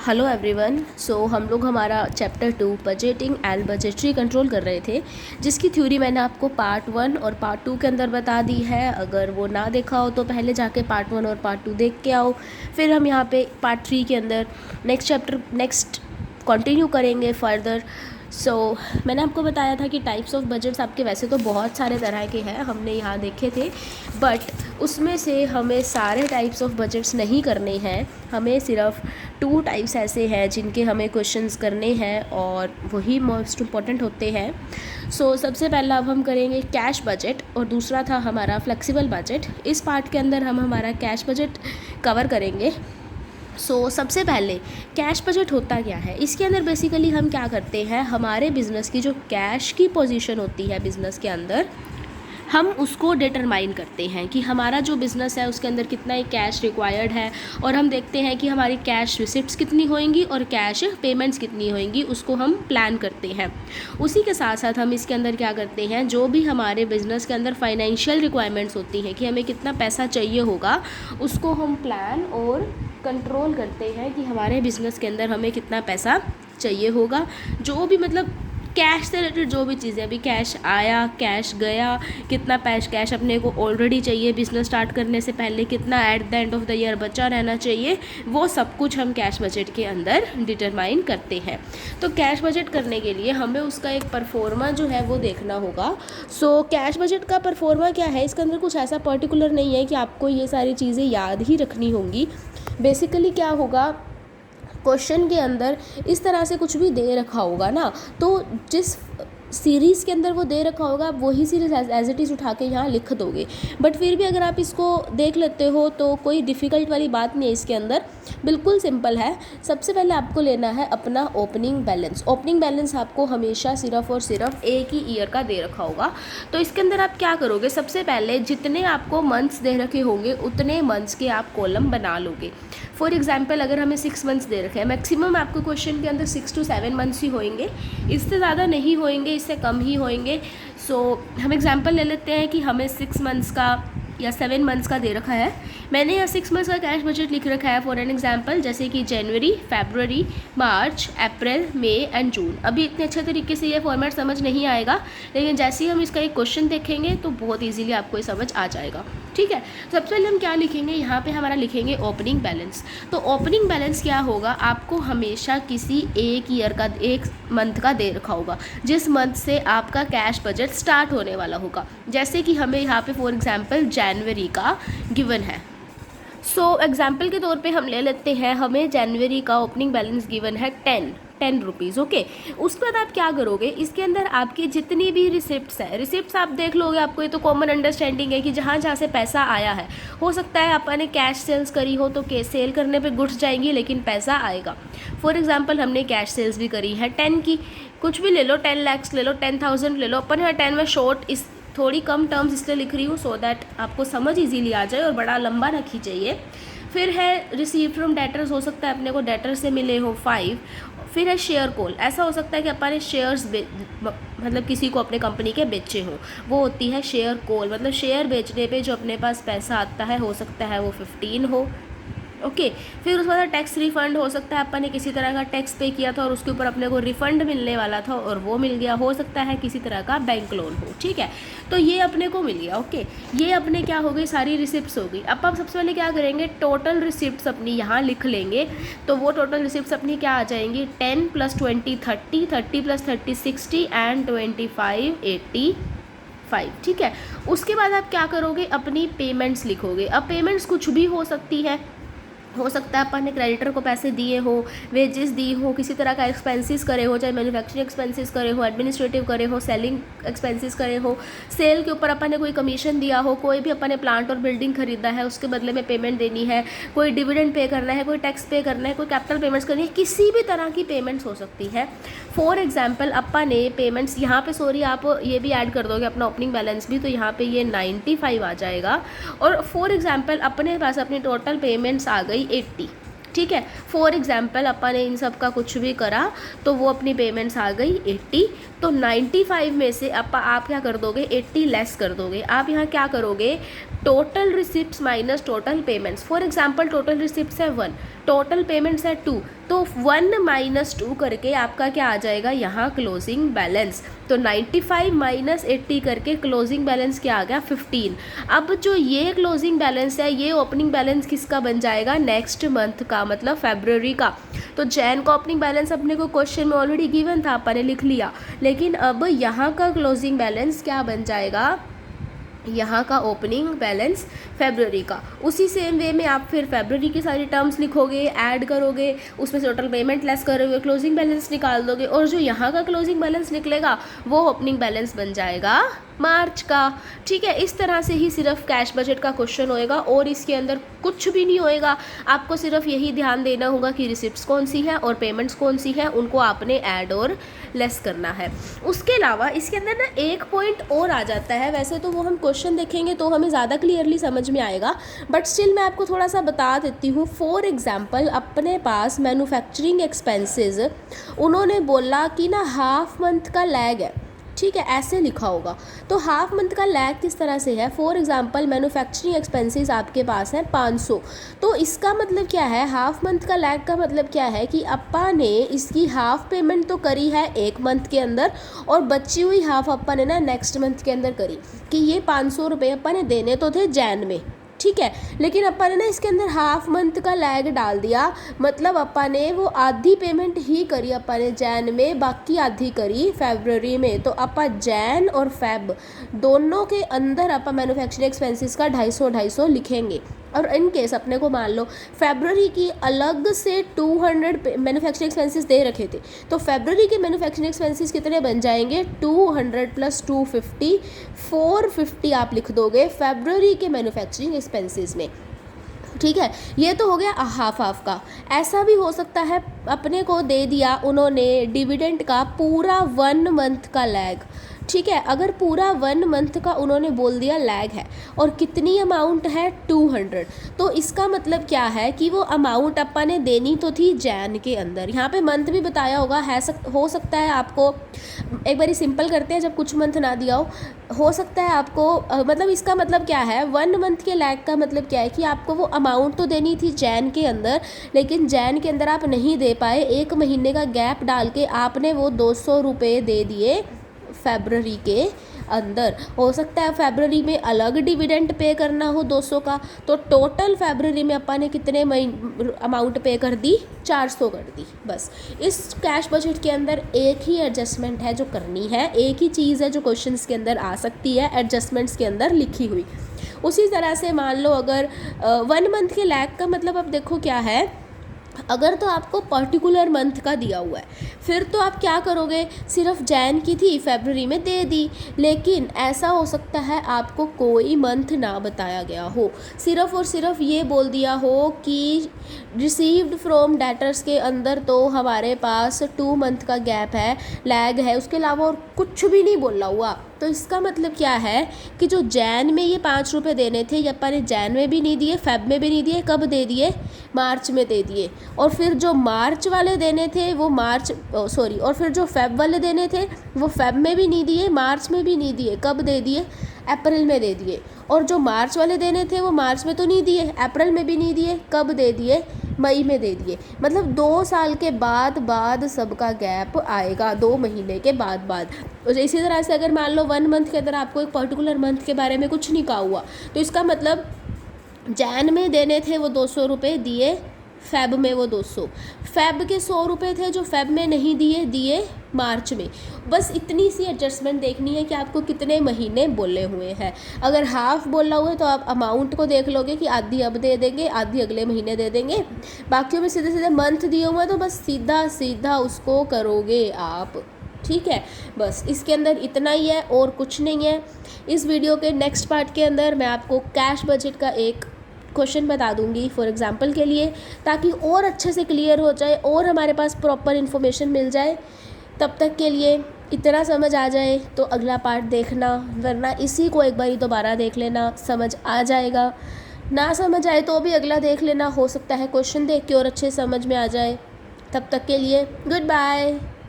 Hello everyone. हम लोग हमारा chapter 2 budgeting and budgetary control कर रहे थे, जिसकी थ्योरी मैंने आपको पार्ट 1 और पार्ट 2 के अंदर बता दी है। अगर वो ना देखा हो तो पहले जाके पार्ट 1 और पार्ट 2 देख के आओ। फिर हम यहाँ पे पार्ट 3 के अंदर नेक्स्ट कंटिन्यू करेंगे फर्दर। मैंने आपको बताया था कि टाइप्स ऑफ बजट्स आपके वैसे तो बहुत सारे तरह के हैं, हमने यहाँ देखे थे, बट उसमें से हमें सारे टाइप्स ऑफ बजट्स नहीं करने हैं। हमें सिर्फ 2 टाइप्स ऐसे हैं जिनके हमें क्वेश्चंस करने हैं और वही मोस्ट इम्पॉर्टेंट होते हैं। सबसे पहला अब हम करेंगे कैश बजट और दूसरा था हमारा फ्लेक्सिबल बजट। इस पार्ट के अंदर हम हमारा कैश बजट कवर करेंगे। सबसे पहले कैश बजट होता क्या है? इसके अंदर बेसिकली हम क्या करते हैं, हमारे बिज़नेस की जो कैश की पोजीशन होती है बिज़नेस के अंदर, हम उसको डिटरमाइन करते हैं कि हमारा जो बिज़नेस है उसके अंदर कितना ही कैश रिक्वायर्ड है, और हम देखते हैं कि हमारी कैश रिसिप्ट्स कितनी होंगी और कैश पेमेंट्स कितनी होंगी, उसको हम प्लान करते हैं। उसी के साथ साथ हम इसके अंदर क्या करते हैं, जो भी हमारे बिज़नेस के अंदर फाइनेंशियल रिक्वायरमेंट्स होती हैं कि हमें कितना पैसा चाहिए होगा, उसको हम प्लान और कंट्रोल करते हैं कि हमारे बिज़नेस के अंदर हमें कितना पैसा चाहिए होगा। जो भी मतलब कैश से रिलेटेड जो भी चीज़ें, अभी कैश आया, कैश गया, कितना कैश अपने को ऑलरेडी चाहिए बिज़नेस स्टार्ट करने से पहले, कितना at the end of the year बचा रहना चाहिए, वो सब कुछ हम कैश बजट के अंदर डिटरमाइन करते हैं। तो कैश बजट करने के लिए हमें उसका एक परफॉर्मा जो है वो देखना होगा। कैश बजट का परफॉर्मा क्या है, इसके अंदर कुछ ऐसा पर्टिकुलर नहीं है कि आपको ये सारी चीज़ें याद ही रखनी होंगी। बेसिकली क्या होगा, क्वेश्चन के अंदर इस तरह से कुछ भी दे रखा होगा ना, तो जिस सीरीज़ के अंदर वो दे रखा होगा आप वही सीरीज़ एज इट इज़ उठा के यहाँ लिख दोगे। बट फिर भी अगर आप इसको देख लेते हो तो कोई डिफ़िकल्ट वाली बात नहीं है इसके अंदर, बिल्कुल सिंपल है। सबसे पहले आपको लेना है अपना ओपनिंग बैलेंस। ओपनिंग बैलेंस आपको हमेशा सिर्फ और सिर्फ एक ही ईयर का दे रखा होगा। तो इसके अंदर आप क्या करोगे, सबसे पहले जितने आपको मंथ्स दे रखे होंगे उतने मंथ्स के आप कॉलम बना लोगे। फॉर एग्जाम्पल अगर हमें 6 मंथ्स दे रखे हैं, मैक्सिमम आपको क्वेश्चन के अंदर 6 to 7 मंथ्स ही होंगे, इससे ज़्यादा नहीं होंगे, इससे कम ही होंगे। हम एग्जाम्पल ले लेते हैं कि हमें 6 मंथ्स का या 7 मंथ्स का दे रखा है। मैंने यहाँ 6 मंथ्स का कैश बजट लिख रखा है फॉर एन एग्जाम्पल, जैसे कि जनवरी, फरवरी, मार्च, अप्रैल, मई एंड जून। अभी इतने अच्छे तरीके से ये फॉर्मेट समझ नहीं आएगा, लेकिन जैसे ही हम इसका एक क्वेश्चन देखेंगे तो बहुत ईजीली आपको ये समझ आ जाएगा। ठीक है, सबसे पहले हम क्या लिखेंगे, यहाँ पे हमारा लिखेंगे ओपनिंग बैलेंस। तो ओपनिंग बैलेंस क्या होगा, आपको हमेशा किसी एक ईयर का, एक मंथ का दे रखा होगा, जिस मंथ से आपका कैश बजट स्टार्ट होने वाला होगा। जैसे कि हमें यहाँ पे फॉर एग्जांपल जनवरी का गिवन है। एग्जाम्पल के तौर पे हम ले लेते हैं, हमें जनवरी का ओपनिंग बैलेंस गिवन है 10 रुपीज़। ओके, उसके बाद आप क्या करोगे, इसके अंदर आपकी जितनी भी रिसिप्ट्स हैं, रिसिप्ट्स आप देख लोगे, आपको ये तो कॉमन अंडरस्टैंडिंग है कि जहाँ जहाँ से पैसा आया है, हो सकता है आपने कैश सेल्स करी हो तो सेल करने पे गुड्स जाएंगी लेकिन पैसा आएगा। फॉर एग्जांपल हमने कैश सेल्स भी करी है 10 की, कुछ भी ले लो, 10 lakhs ले लो, 10,000 ले लो। अपन यहाँ 10 में शॉर्ट इस थोड़ी कम टर्म्स इसलिए लिख रही हूँ सो दैट आपको समझ इजीली आ जाए और बड़ा लंबा ना खींचिए। फिर है रिसीव फ्रॉम डेटर्स, हो सकता है अपने को डेटर से मिले हो 5। फिर है शेयर कॉल, ऐसा हो सकता है कि अपन ने शेयर्स मतलब किसी को अपने कंपनी के बेचे हो, वो होती है शेयर कॉल। मतलब शेयर बेचने पे जो अपने पास पैसा आता है, हो सकता है वो 15 हो। ओके, फिर उसके बाद टैक्स रिफंड, हो सकता है अपन ने किसी तरह का टैक्स पे किया था और उसके ऊपर अपने को रिफंड मिलने वाला था और वो मिल गया। हो सकता है किसी तरह का बैंक लोन हो। ठीक है, तो ये अपने को मिल गया। ओके, ये अपने क्या हो गई, सारी रिसिप्ट्स हो गई। अब सबसे पहले क्या करेंगे, टोटल रिसिप्ट्स अपनी यहाँ लिख लेंगे। तो वो टोटल रिसिप्ट्स अपनी क्या आ जाएंगी, 10 + 20 30, 30 + 30 60 एंड 25 85। ठीक है, उसके बाद आप क्या करोगे, अपनी पेमेंट्स लिखोगे। अब पेमेंट्स कुछ भी हो सकती है, हो सकता है अपन ने क्रेडिटर को पैसे दिए हो, वेजेस दी हो, किसी तरह का एक्सपेंसेस करे हो, चाहे मैन्युफैक्चरिंग एक्सपेंसेस करे हो, एडमिनिस्ट्रेटिव करे हो, सेलिंग एक्सपेंसेस करे हो, सेल के ऊपर अपन ने कोई कमीशन दिया हो, कोई भी अपन ने प्लांट और बिल्डिंग खरीदा है उसके बदले में पेमेंट देनी है, कोई डिविडेंड पे करना है, कोई टैक्स पे करना है, कोई कैपिटल पेमेंट्स करनी है, किसी भी तरह की पेमेंट्स हो सकती है। फॉर एग्जाम्पल अपन ने पेमेंट्स यहाँ पे, सॉरी आप ये भी ऐड कर दोगे अपना ओपनिंग बैलेंस भी, तो यहाँ पे ये 95 आ जाएगा। और फॉर एग्जाम्पल अपने पास अपनी टोटल पेमेंट्स आ गई 80। ठीक है, फॉर एग्जाम्पल अपन ने इन सब का कुछ भी करा तो वो अपनी पेमेंट्स आ गई 80। तो 95 में से आप क्या कर दोगे, 80 लेस कर दोगे। आप यहाँ क्या करोगे, total receipts minus total payments. For example total receipts है 1, टोटल पेमेंट्स है 2, तो 1 माइनस 2 करके आपका क्या आ जाएगा यहाँ क्लोजिंग बैलेंस। तो 95 माइनस 80 करके क्लोजिंग बैलेंस क्या आ गया 15। अब जो ये क्लोजिंग बैलेंस है ये ओपनिंग बैलेंस किसका बन जाएगा, नेक्स्ट मंथ का, मतलब फरवरी का। तो जैन का ओपनिंग बैलेंस अपने को क्वेश्चन में ऑलरेडी गिवन था, अपन ने लिख लिया, लेकिन अब यहाँ का क्लोजिंग बैलेंस क्या बन जाएगा, यहाँ का ओपनिंग बैलेंस फरवरी का। उसी सेम वे में आप फिर फरवरी की सारी टर्म्स लिखोगे, ऐड करोगे, उसमें से टोटल पेमेंट लेस करोगे, क्लोजिंग बैलेंस निकाल दोगे, और जो यहाँ का क्लोजिंग बैलेंस निकलेगा वो ओपनिंग बैलेंस बन जाएगा मार्च का। ठीक है, इस तरह से ही सिर्फ कैश बजट का क्वेश्चन होएगा और इसके अंदर कुछ भी नहीं होएगा। आपको सिर्फ यही ध्यान देना होगा कि रिसिप्ट्स कौन सी हैं और पेमेंट्स कौन सी हैं, उनको आपने ऐड और लेस करना है। उसके अलावा इसके अंदर ना एक पॉइंट और आ जाता है, वैसे तो वो हम क्वेश्चन देखेंगे तो हमें ज़्यादा क्लियरली समझ में आएगा, बट स्टिल मैं आपको थोड़ा सा बता देती हूँ। फॉर एग्जाम्पल अपने पास मैन्युफैक्चरिंग एक्सपेंसेस, उन्होंने बोला कि ना हाफ मंथ का लैग है, ठीक है, ऐसे लिखा होगा। तो हाफ मंथ का लैग किस तरह से है, फॉर एग्जांपल मैन्युफैक्चरिंग एक्सपेंसेस आपके पास है 500, तो इसका मतलब क्या है, हाफ मंथ का लैग का मतलब क्या है कि अप्पा ने इसकी हाफ पेमेंट तो करी है एक मंथ के अंदर और बची हुई हाफ अप्पा ने ना नेक्स्ट मंथ के अंदर करी, कि ये 500 रुपये अप्पा ने देने तो थे जैन में, ठीक है, लेकिन अप्पा ने ना इसके अंदर हाफ मंथ का लैग डाल दिया, मतलब अप्पा ने वो आधी पेमेंट ही करी अप्पा ने जैन में, बाकी आधी करी फरवरी में। तो अप्पा जैन और फेब दोनों के अंदर अप्पा मैन्युफैक्चरिंग एक्सपेंसेस का 250 लिखेंगे। और इन केस अपने को मान लो फरवरी की अलग से 200 मैन्युफैक्चरिंग एक्सपेंसेस दे रखे थे, तो फरवरी के मैन्युफैक्चरिंग एक्सपेंसेस कितने बन जाएंगे, 200 + 250, 450 आप लिख दोगे फरवरी के मैन्युफैक्चरिंग एक्सपेंसेस में। ठीक है, ये तो हो गया हाफ हाफ का। ऐसा भी हो सकता है अपने को दे दिया उन्होंने डिविडेंड का पूरा 1 मंथ का लैग, ठीक है, अगर पूरा 1 मंथ का उन्होंने बोल दिया लैग है और कितनी अमाउंट है 200, तो इसका मतलब क्या है कि वो अमाउंट अप्पा ने देनी तो थी जैन के अंदर। यहाँ पे मंथ भी बताया होगा, हो सकता है आपको, एक बारी सिंपल करते हैं, जब कुछ मंथ ना दिया हो सकता है आपको मतलब इसका मतलब क्या है, 1 मंथ के लैग का मतलब क्या है कि आपको वो अमाउंट तो देनी थी जैन के अंदर, लेकिन जैन के अंदर आप नहीं दे पाए, 1 महीने का गैप डाल के आपने वो 200 रुपये दे दिए फरवरी के अंदर। हो सकता है फरवरी में अलग डिविडेंड पे करना हो 200 का, तो टोटल फरवरी में अपन ने कितने अमाउंट पे कर दी, 400 कर दी। बस इस कैश बजट के अंदर एक ही एडजस्टमेंट है जो करनी है, एक ही चीज़ है जो क्वेश्चंस के अंदर आ सकती है एडजस्टमेंट्स के अंदर लिखी हुई। उसी तरह से मान लो अगर 1 मंथ के लैग का मतलब अब देखो क्या है, अगर तो आपको पर्टिकुलर मंथ का दिया हुआ है फिर तो आप क्या करोगे, सिर्फ जैन की थी फरवरी में दे दी, लेकिन ऐसा हो सकता है आपको कोई मंथ ना बताया गया हो, सिर्फ और सिर्फ ये बोल दिया हो कि रिसीव्ड फ्रॉम डेटर्स के अंदर तो हमारे पास 2 मंथ का गैप है, लैग है, उसके अलावा और कुछ भी नहीं बोला हुआ। तो इसका मतलब क्या है कि जो जैन में ये 5 रुपये देने थे, ये अपन ने जैन में भी नहीं दिए, फेब में भी नहीं दिए, कब दे दिए, मार्च में दे दिए, और फिर जो मार्च वाले देने थे वो और फिर जो फेब वाले देने थे वो फेब में भी नहीं दिए, मार्च में भी नहीं दिए, कब दे दिए, अप्रैल में दे दिए, और जो मार्च वाले देने थे वो मार्च में तो नहीं दिए, अप्रैल में भी नहीं दिए, कब दे दिए, मई में दे दिए। मतलब 2 साल के बाद सबका गैप आएगा, 2 महीने के बाद। इसी तरह से अगर मान लो 1 मंथ के अंदर आपको एक पर्टिकुलर मंथ के बारे में कुछ नहीं कहा हुआ, तो इसका मतलब जैन में देने थे वो 200 रुपये दिए, फेब में वो 200, फेब के 100 रुपये थे जो फेब में नहीं दिए मार्च में। बस इतनी सी एडजस्टमेंट देखनी है कि आपको कितने महीने बोले हुए हैं। अगर हाफ बोला हुआ है तो आप अमाउंट को देख लोगे कि आधी अब दे देंगे, आधी अगले महीने दे देंगे, बाकियों में सीधे सीधे मंथ दिए हुए हैं तो बस सीधा उसको करोगे आप। ठीक है, बस इसके अंदर इतना ही है और कुछ नहीं है। इस वीडियो के नेक्स्ट पार्ट के अंदर मैं आपको कैश बजट का एक क्वेश्चन बता दूंगी फॉर एग्जांपल के लिए, ताकि और अच्छे से क्लियर हो जाए और हमारे पास प्रॉपर इन्फॉर्मेशन मिल जाए। तब तक के लिए इतना समझ आ जाए तो अगला पार्ट देखना, वरना इसी को एक बार दोबारा देख लेना, समझ आ जाएगा। ना समझ आए तो भी अगला देख लेना, हो सकता है क्वेश्चन देख के और अच्छे समझ में आ जाए। तब तक के लिए गुड बाय।